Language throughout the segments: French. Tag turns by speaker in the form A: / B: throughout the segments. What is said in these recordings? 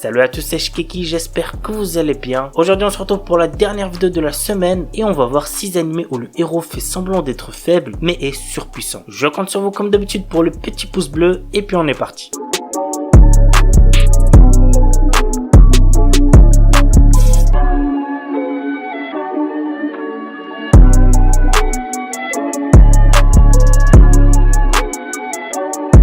A: Salut à tous, c'est Shkeki, j'espère que vous allez bien. Aujourd'hui on se retrouve pour la dernière vidéo de la semaine et on va voir 6 animés où le héros fait semblant d'être faible mais est surpuissant. Je compte sur vous comme d'habitude pour le petit pouce bleu et puis on est parti.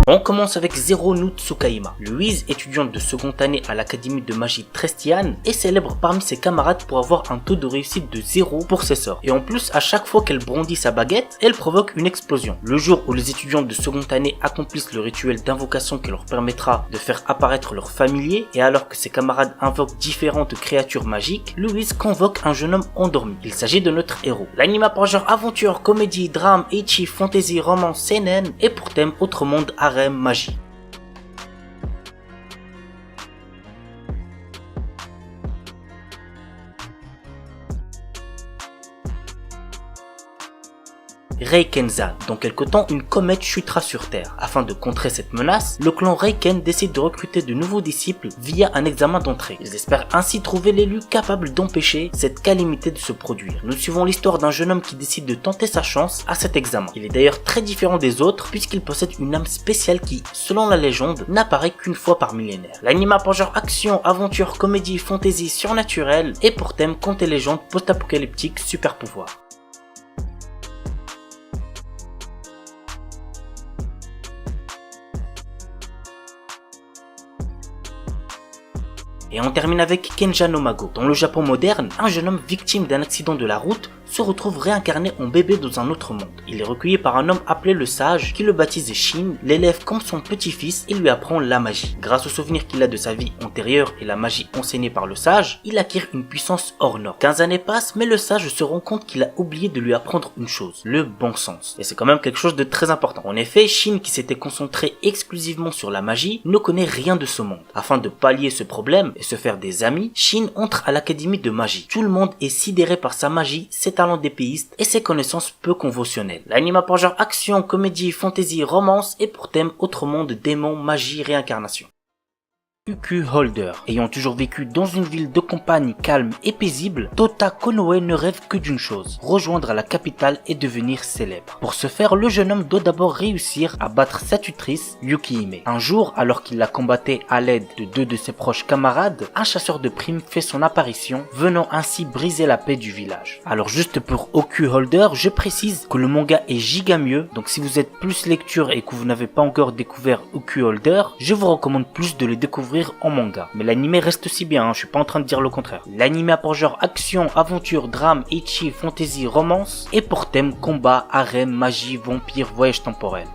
A: On commence avec Zero no Tsukaima. Louise, étudiante de seconde année à l'académie de magie Trestian, est célèbre parmi ses camarades pour avoir un taux de réussite de 0 pour ses sorts. Et en plus, à chaque fois qu'elle brandit sa baguette, elle provoque une explosion. Le jour où les étudiants de seconde année accomplissent le rituel d'invocation qui leur permettra de faire apparaître leur familier, et alors que ses camarades invoquent différentes créatures magiques, Louise convoque un jeune homme endormi. Il s'agit de notre héros. L'anime pour genre aventure, comédie, drame, ecchi, fantasy, romance, seinen, et pour thème autre monde, magie. Reikenzan. Dans quelque temps, une comète chutera sur Terre. Afin de contrer cette menace, le clan Reiken décide de recruter de nouveaux disciples via un examen d'entrée. Ils espèrent ainsi trouver l'élu capable d'empêcher cette calamité de se produire. Nous suivons l'histoire d'un jeune homme qui décide de tenter sa chance à cet examen. Il est d'ailleurs très différent des autres puisqu'il possède une âme spéciale qui, selon la légende, n'apparaît qu'une fois par millénaire. L'anime a pour genre action, aventure, comédie, fantasy, surnaturel et pour thème contes et légendes post-apocalyptiques super pouvoir. Et on termine avec Kenja no Mago. Dans le Japon moderne, un jeune homme victime d'un accident de la route se retrouve réincarné en bébé dans un autre monde. Il est recueilli par un homme appelé le Sage qui le baptise Shin, l'élève comme son petit-fils et lui apprend la magie. Grâce aux souvenirs qu'il a de sa vie antérieure et la magie enseignée par le Sage, il acquiert une puissance hors norme. 15 années passent mais le Sage se rend compte qu'il a oublié de lui apprendre une chose, le bon sens. Et c'est quand même quelque chose de très important. En effet, Shin qui s'était concentré exclusivement sur la magie ne connaît rien de ce monde. Afin de pallier ce problème et se faire des amis, Shin entre à l'académie de magie. Tout le monde est sidéré par sa magie, ses talents d'épéiste et ses connaissances peu conventionnelles. L'anime a pour genre action, comédie, fantasy, romance et pour thème autre monde, démons, magie, réincarnation. Uku Holder. Ayant toujours vécu dans une ville de campagne calme et paisible, Tota Konoe ne rêve que d'une chose, rejoindre la capitale et devenir célèbre. Pour ce faire, le jeune homme doit d'abord réussir à battre sa tutrice, Yukihime. Un jour, alors qu'il la combattait à l'aide de 2 de ses proches camarades, un chasseur de primes fait son apparition, venant ainsi briser la paix du village. Alors juste pour Uku Holder, je précise que le manga est giga mieux, donc si vous êtes plus lecture et que vous n'avez pas encore découvert Uku Holder, je vous recommande plus de le découvrir en manga. Mais l'anime reste aussi bien, je suis pas en train de dire le contraire. L'anime a pour genre action, aventure, drame, ecchi, fantasy, romance et pour thème combat, harem, magie, vampire, voyage temporel.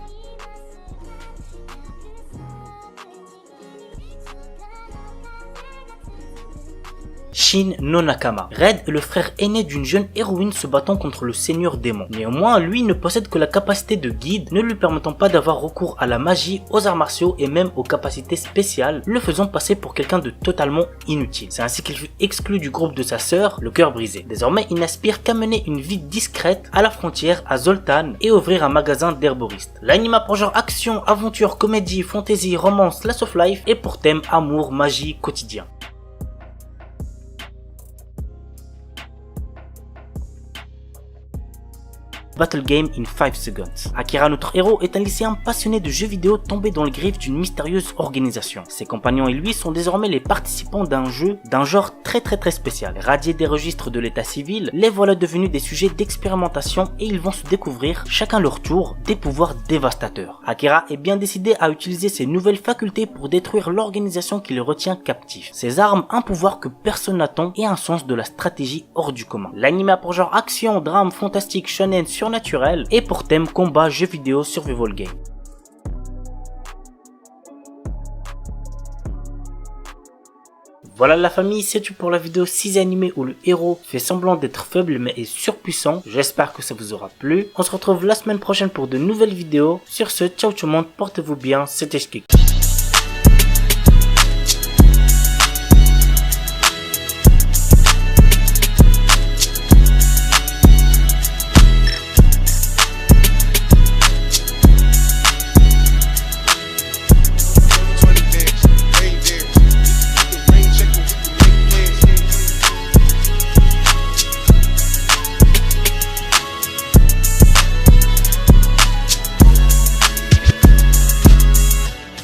A: Shin no Nakama. Red est le frère aîné d'une jeune héroïne se battant contre le seigneur démon. Néanmoins, lui ne possède que la capacité de guide, ne lui permettant pas d'avoir recours à la magie, aux arts martiaux et même aux capacités spéciales, le faisant passer pour quelqu'un de totalement inutile. C'est ainsi qu'il fut exclu du groupe de sa sœur, le cœur brisé. Désormais, il n'aspire qu'à mener une vie discrète à la frontière à Zoltan et ouvrir un magasin d'herboristes. L'anime a pour genre action, aventure, comédie, fantasy, romance, slice of life et pour thème amour, magie, quotidien. Battle Game in 5 Seconds. Akira, notre héros, est un lycéen passionné de jeux vidéo tombé dans le griffes d'une mystérieuse organisation. Ses compagnons et lui sont désormais les participants d'un jeu d'un genre très spécial. Radiés des registres de l'état civil, les voilà devenus des sujets d'expérimentation et ils vont se découvrir, chacun leur tour, des pouvoirs dévastateurs. Akira est bien décidé à utiliser ses nouvelles facultés pour détruire l'organisation qui le retient captif. Ses armes, un pouvoir que personne n'attend et un sens de la stratégie hors du commun. L'anime a pour genre action, drame, fantastique, shonen, surnaturel et pour thème combat, jeux vidéo, survival game. Voilà la famille, c'est tout pour la vidéo 6 animés où le héros fait semblant d'être faible mais est surpuissant. J'espère que ça vous aura plu. On se retrouve la semaine prochaine pour de nouvelles vidéos. Sur ce, ciao tout le monde, portez-vous bien, c'était Shkeki.